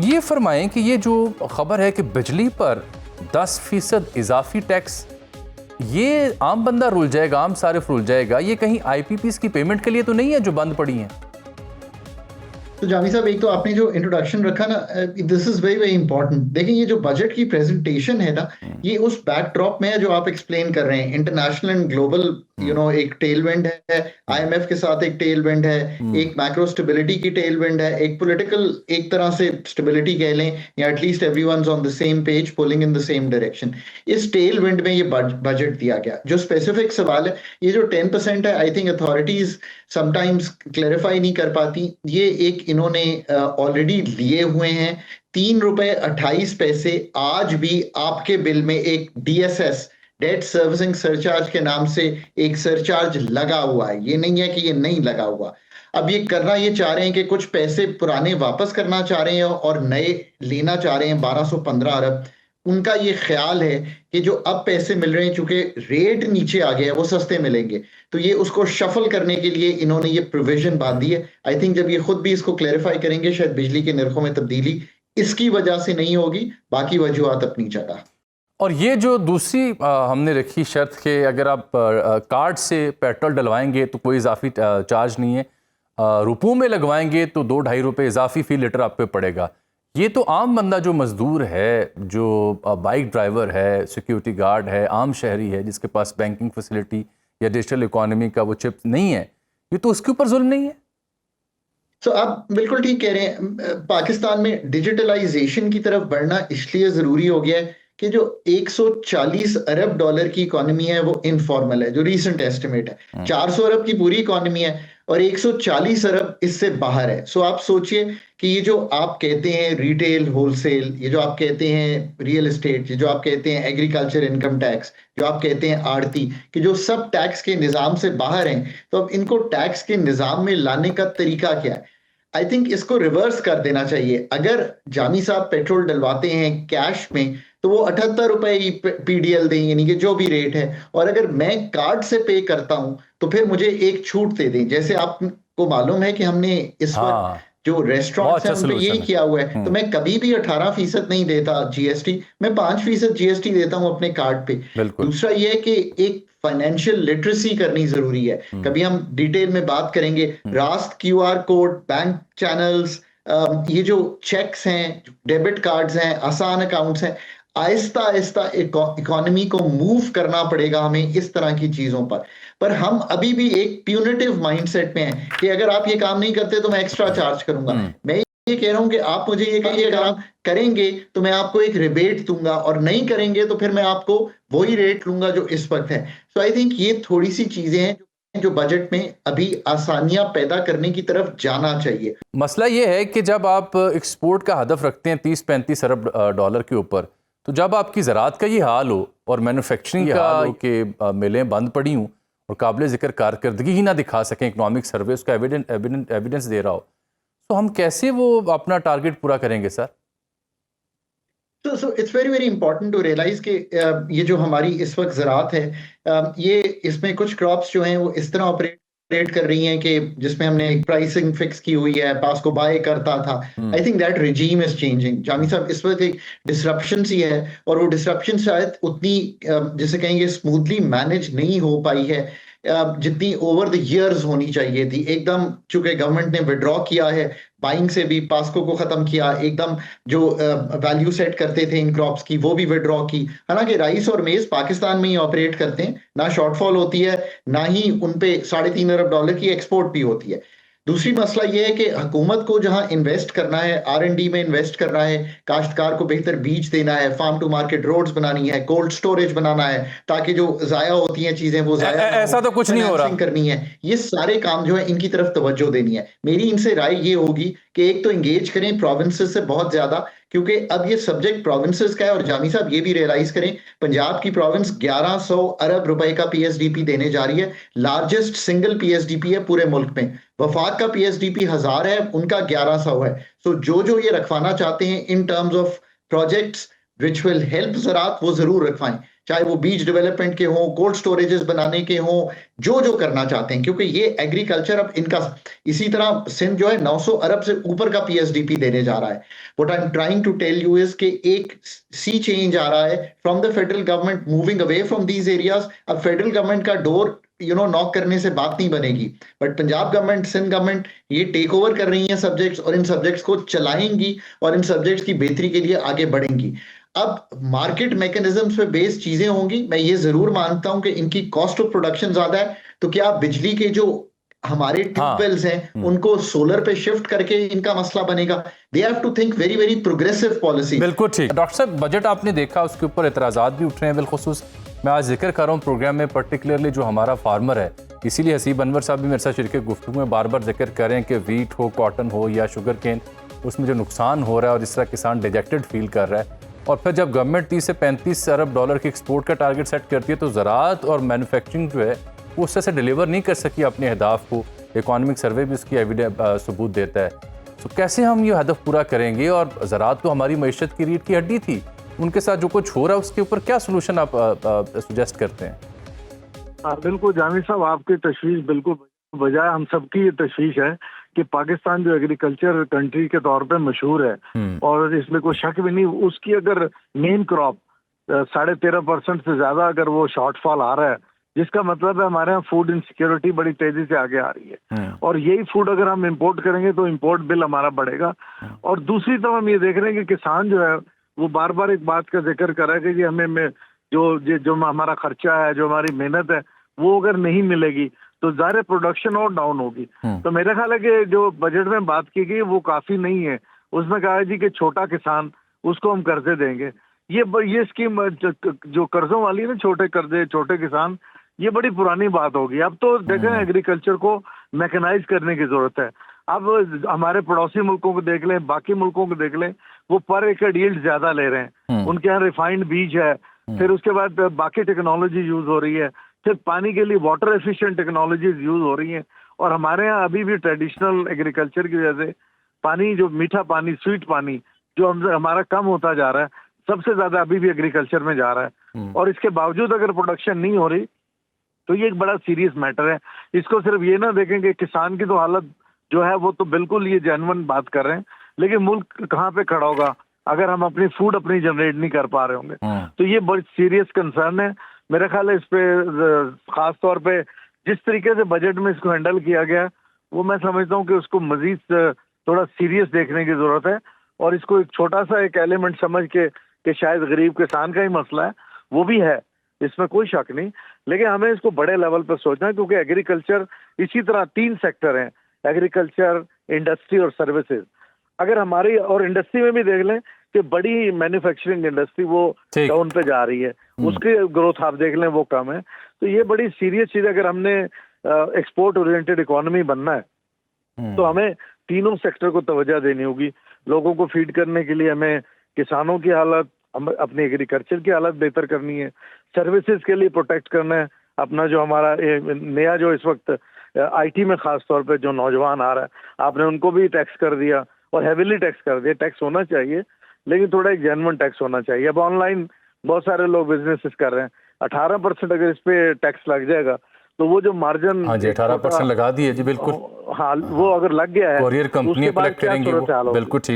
ये फरमाएं कि ये जो खबर है कि बिजली पर 10% इजाफी टैक्स, ये आम बंदा रुल जाएगा, आम सारिफ रुल जाएगा, ये कहीं आईपीपीस की पेमेंट के लिए तो नहीं है जो बंद पड़ी हैं? तो जामी साहब, एक तो आपने जो इंट्रोडक्शन रखा ना, this is very very important. देखिए, ये जो बजट की प्रेजेंटेशन है ना, ये उस बैकड्रॉप में है जो आप एक्सप्लेन कर रहे हैं। इंटरनेशनल एंड ग्लोबल एक टेलविंड है, आईएमएफ के साथ एक टेलविंड है, एक मैक्रो स्टेबिलिटी की टेलविंड है, एक पॉलिटिकल एक तरह से स्टेबिलिटी कह लें, या at least everyone's on the same page, pulling in the same direction. इस टेलविंड में ये बजट दिया गया। जो स्पेसिफिक सवाल है, ये जो 10% है, I think authorities sometimes clarify नहीं कर पाती। ये एक इन्होंने ऑलरेडी लिए हुए हैं। 3 रुपए 28 पैसे आज भी आपके बिल में एक डीएसएस, डेट सर्विसिंग सरचार्ज के नाम से एक सरचार्ज लगा हुआ है। ये नहीं है कि ये नहीं लगा हुआ। अब ये करना ये चाह रहे हैं कि कुछ पैसे पुराने वापस करना चाह रहे हैं और नए लेना चाह रहे हैं 1215 अरब। उनका ये ख्याल है कि जो अब पैसे मिल रहे हैं, चूंकि रेट नीचे आ गया है, वो सस्ते मिलेंगे, तो ये उसको शफल करने के लिए इन्होंने ये प्रोविजन बांधी है। आई थिंक जब ये खुद भी इसको क्लैरिफाई करेंगे, शायद बिजली के नरखों में तब्दीली इसकी वजह से नहीं होगी, बाकी वजूहत अपनी जगह। और ये जो दूसरी हमने रखी शर्त कि अगर आप कार्ड से पेट्रोल डलवाएंगे तो कोई इजाफी चार्ज नहीं है, रुपयों में लगवाएंगे तो 2-2.5 रुपये इजाफी फी लीटर आप पे पड़ेगा। ये तो आम बंदा जो मजदूर है, जो बाइक ड्राइवर है, सिक्योरिटी गार्ड है, आम शहरी है, जिसके पास बैंकिंग फैसिलिटी या डिजिटल इकोनॉमी का वो चिप नहीं है, ये तो उसके ऊपर जुल्म नहीं है? तो आप बिल्कुल ठीक कह रहे हैं। पाकिस्तान में डिजिटलाइजेशन की तरफ बढ़ना इसलिए जरूरी हो गया है कि जो 140 अरब डॉलर की इकोनॉमी है वो इनफॉर्मल है, जो रीसेंट एस्टिमेट है। 400 अरब की पूरी इकोनॉमी है और 140 अरब इससे बाहर है। सो आप सोचिए कि ये जो आप कहते हैं रिटेल होलसेल, ये जो आप कहते हैं रियल एस्टेट, ये जो आप कहते हैं एग्रीकल्चर इनकम टैक्स, जो आप कहते हैं आड़ती, कि जो सब टैक्स के निजाम से बाहर हैं, तो अब इनको टैक्स के निजाम में लाने का तरीका क्या है? आई थिंक इसको रिवर्स कर देना चाहिए। अगर जामी साहब पेट्रोल डलवाते हैं कैश में, तो वो 78 रुपए पीडीएल दें, यानी कि जो भी रेट है। और अगर मैं कार्ड से पे करता हूं तो फिर मुझे एक छूट दे दें। जैसे आपको मालूम है कि हमने इस वक्त जो रेस्टोरेंट है उन पे यही किया हुआ है, तो मैं कभी भी 18% नहीं देता जीएसटी, मैं 5% जीएसटी देता हूं अपने कार्ड पे। दूसरा ये है कि एक फाइनेंशियल लिटरेसी करनी जरूरी है। कभी हम डिटेल में बात करेंगे। रास्त क्यूआर कोड, बैंक चैनल्स, ये जो चेक्स हैं, डेबिट कार्ड्स हैं, आसान अकाउंट्स हैं, आहिस्ता आहिस्ता इकोनॉमी को मूव करना पड़ेगा हमें इस तरह की चीजों पर हम अभी भी एक प्यूनिटिव माइंडसेट में हैं कि अगर आप ये काम नहीं करते तो मैं एक्स्ट्रा चार्ज करूंगा। मैं ये कह रहा हूं कि आप मुझे ये कहिए, अगर आप करेंगे तो मैं आपको एक रिबेट दूंगा, और नहीं करेंगे तो फिर मैं आपको वही रेट लूंगा जो इस वक्त है। सो आई थिंक ये थोड़ी सी चीजें हैं जो बजट में अभी आसानियां पैदा करने की तरफ जाना चाहिए। मसला ये है कि जब आप एक्सपोर्ट का हदफ रखते हैं 30-35 अरब डॉलर के ऊपर, तो जब आपकी ज़राअत का ये हाल हो और मैन्युफैक्चरिंग का के मिलें बंद पड़ी हूँ और काबिल ज़िक्र कारकर्दगी ही ना दिखा सकें, इकोनॉमिक सर्वे उसका एविडेंस दे रहा हो, तो हम कैसे वो अपना टारगेट पूरा करेंगे sir? So it's very very important to realize कि ये जो हमारी इस वक्त ज़राअत है, ये इसमें कुछ क्रॉप्स जो हैं वो इस तरह ऑपरेट कर रही हैं कि जिसमें हमने एक प्राइसिंग फिक्स की हुई है, पास को बाय करता था। I think that regime is changing. Jami साहब, इस वक्त एक डिसरप्शन सी है, और वो डिसरप्शन शायद उतनी जिसे कहेंगे स्मूथली मैनेज नहीं हो पाई है जितनी ओवर द ईयर्स होनी चाहिए थी। एकदम चूंकि गवर्नमेंट ने विड्रॉ किया है, बाइंग से भी पास्को को खत्म किया, एकदम जो वैल्यू सेट करते थे इन क्रॉप्स की वो भी विड्रॉ की। हालांकि राइस और मेज पाकिस्तान में ही ऑपरेट करते हैं, ना शॉर्टफॉल होती है, ना ही उन पे 3.5 अरब डॉलर की एक्सपोर्ट भी होती है। दूसरी मसला यह है कि हुकूमत को जहां इन्वेस्ट करना है, R&D में इन्वेस्ट करना है, काश्तकार को बेहतर बीज देना है, फार्म टू मार्केट रोड्स बनानी है, कोल्ड स्टोरेज बनाना है ताकि जो जाया होती हैं चीजें वो जाया ऐसा तो कुछ नहीं हो रहा करनी है। ये सारे काम जो है इनकी तरफ तवज्जो देनी है। मेरी इनसे राय ये होगी कि एक तो एंगेज करें प्रोविंसेस से बहुत ज्यादा, क्योंकि अब ये सब्जेक्ट प्रोविंसेस का है। और जामी साहब ये भी रियलाइज करें, पंजाब की प्रोविंस 1100 अरब रुपए का पीएसडीपी देने जा रही है। लार्जेस्ट सिंगल पीएसडीपी है पूरे मुल्क में। वफाक का पीएसडीपी 1000 है, उनका 1100 है। सो जो ये रखवाना चाहते हैं in terms of projects which will help ज़राअत, वो जरूर रखवाएं। चाहे वो बीच डेवलपमेंट के हों, कोल्ड स्टोरेजेस बनाने के हों, जो जो करना चाहते हैं, क्योंकि ये एग्रीकल्चर अब इनका, इसी तरह सिंध जो है 900 अरब से ऊपर का पीएसडीपी देने जा रहा है। What I am trying to tell you is कि एक सी चेंज आ रहा है from the federal government moving away from these areas. अब फेडरल गवर्नमेंट का डोर नॉक करने से बात नहीं बनेगी, but Punjab government, Sindh government ये टेक ओवर कर रही है सब्जेक्ट्स, और इन सब्जेक्ट्स को चलाएंगी और इन सब्जेक्ट्स की बेहतरी के लिए आगे बढ़ेंगी। अब मार्केट मैकेनिज्म्स पे बेस्ड चीजें होंगी। मैं ये जरूर मानता हूं कि इनकी कॉस्ट ऑफ प्रोडक्शन ज्यादा है, तो क्या बिजली के जो हमारे ट्यूबवेल्स हैं उनको सोलर पे शिफ्ट करके इनका मसला बनेगा। They have to think very very progressive policy. बिल्कुल ठीक। डॉक्टर साहब, बजट आपने देखा, उसके ऊपर एतराज़ात भी उठ रहे हैं। बिलखुसूस मैं आज जिक्र कर रहा हूँ प्रोग्राम में पर्टिकुलरली जो हमारा फार्मर है, इसीलिए हसीब अनवर साहब भी मेरे साथ शरीक गुफ्तगू में बार बार जिक्र कर रहे हैं कि वीट हो, कॉटन हो या शुगर केन, उसमें जो नुकसान हो रहा है और जिस तरह किसान डिजेक्टेड फील कर रहा है, और फिर जब गवर्नमेंट 30 से 35 अरब डॉलर की एक्सपोर्ट का टारगेट सेट करती है तो ज़राअत और मैन्युफैक्चरिंग जो है वो उससे से डिलीवर नहीं कर सकी अपने अहदाफ को। इकोनॉमिक सर्वे भी उसकी एविडेंस सबूत देता है। तो कैसे हम ये हदफ पूरा करेंगे? और ज़राअत तो हमारी मईशत की रीढ़ की हड्डी थी, उनके साथ जो कुछ हो रहा है उसके ऊपर क्या सोल्यूशन आप सुजेस्ट करते हैं? बिल्कुल जावेद साहब, आपकी तशवीश बिल्कुल बजाय। हम सबकी ये तशवीश है कि पाकिस्तान जो एग्रीकल्चर कंट्री के तौर पे मशहूर है और इसमें कोई शक भी नहीं, उसकी अगर मेन क्रॉप 13.5% से ज्यादा अगर वो शॉर्टफॉल आ रहा है, जिसका मतलब है हमारे यहाँ फूड इनसिक्योरिटी बड़ी तेजी से आगे आ रही है। और यही फूड अगर हम इंपोर्ट करेंगे तो इंपोर्ट बिल हमारा बढ़ेगा। और दूसरी तरफ हम ये देख रहे हैं कि किसान जो है वो बार बार एक बात का जिक्र कर रहा है कि हमें जो हमारा खर्चा है, जो हमारी मेहनत है, वो अगर नहीं मिलेगी तो ज़ाहिर प्रोडक्शन और डाउन होगी। तो मेरा ख्याल है कि जो बजट में बात की गई वो काफी नहीं है। उसमें कहा है जी कि छोटा किसान उसको हम कर्जे देंगे। ये स्कीम जो कर्जों वाली है ना, छोटे कर्जे, छोटे किसान, ये बड़ी पुरानी बात होगी। अब तो देखें एग्रीकल्चर को मैकेनाइज करने की जरूरत है। अब हमारे पड़ोसी मुल्कों को देख लें, बाकी मुल्कों को देख लें, वो पर एकड़ यील्ड ज्यादा ले रहे हैं। उनके यहाँ रिफाइंड बीज है, फिर उसके बाद बाकी टेक्नोलॉजी यूज हो रही है, फिर पानी के लिए वाटर एफिशिएंट टेक्नोलॉजीज यूज हो रही हैं। और हमारे यहाँ अभी भी ट्रेडिशनल एग्रीकल्चर की वजह से पानी, जो मीठा पानी, स्वीट पानी जो हमारा कम होता जा रहा है, सबसे ज्यादा अभी भी एग्रीकल्चर में जा रहा है। और इसके बावजूद अगर प्रोडक्शन नहीं हो रही तो ये एक बड़ा सीरियस मैटर है। इसको सिर्फ ये ना देखें कि किसान की तो हालत जो है वो तो बिल्कुल ये जेन्युइन बात कर रहे हैं, लेकिन मुल्क कहाँ पे खड़ा होगा अगर हम अपनी फूड अपनी जनरेट नहीं कर पा रहे होंगे। तो ये बड़ी सीरियस कंसर्न है। मेरा ख्याल है इस पे खास तौर पे जिस तरीके से बजट में इसको हैंडल किया गया, वो मैं समझता हूँ कि उसको मजीद थोड़ा सीरियस देखने की जरूरत है। और इसको एक छोटा सा एक एलिमेंट समझ के कि शायद गरीब किसान का ही मसला है, वो भी है, इसमें कोई शक नहीं, लेकिन हमें इसको बड़े लेवल पर सोचना है। क्योंकि एग्रीकल्चर, इसी तरह 3 सेक्टर हैं, एग्रीकल्चर, इंडस्ट्री और सर्विसेज। अगर हमारी, और इंडस्ट्री में भी देख लें कि बड़ी मैन्युफैक्चरिंग इंडस्ट्री वो डाउन पे जा रही है, उसकी ग्रोथ आप देख लें वो कम है। तो ये बड़ी सीरियस चीज है। अगर हमने एक्सपोर्ट ओरिएंटेड इकोनॉमी बनना है तो हमें तीनों सेक्टर को तवज्जो देनी होगी। लोगों को फीड करने के लिए हमें किसानों की हालत, अपनी एग्रीकल्चर की हालत बेहतर करनी है, सर्विसेज के लिए प्रोटेक्ट करना है अपना जो हमारा नया जो इस वक्त आईटी में खास तौर पे जो नौजवान आ रहा है, आपने उनको भी टैक्स कर दिया और हेविली टैक्स कर दिया। टैक्स होना चाहिए लेकिन थोड़ा एक जेन्युइन टैक्स होना चाहिए। अब ऑनलाइन बहुत सारे लोग बिजनेसेस कर रहे हैं, 18% अगर इस पे टैक्स लग जाएगा तो वो जो मार्जिन, हाँ जी 18% लगा दिए जी, बिल्कुल। हाँ, वो अगर लग गया है कोरियर कंपनी कलेक्ट करेंगी, बिल्कुल ठीक।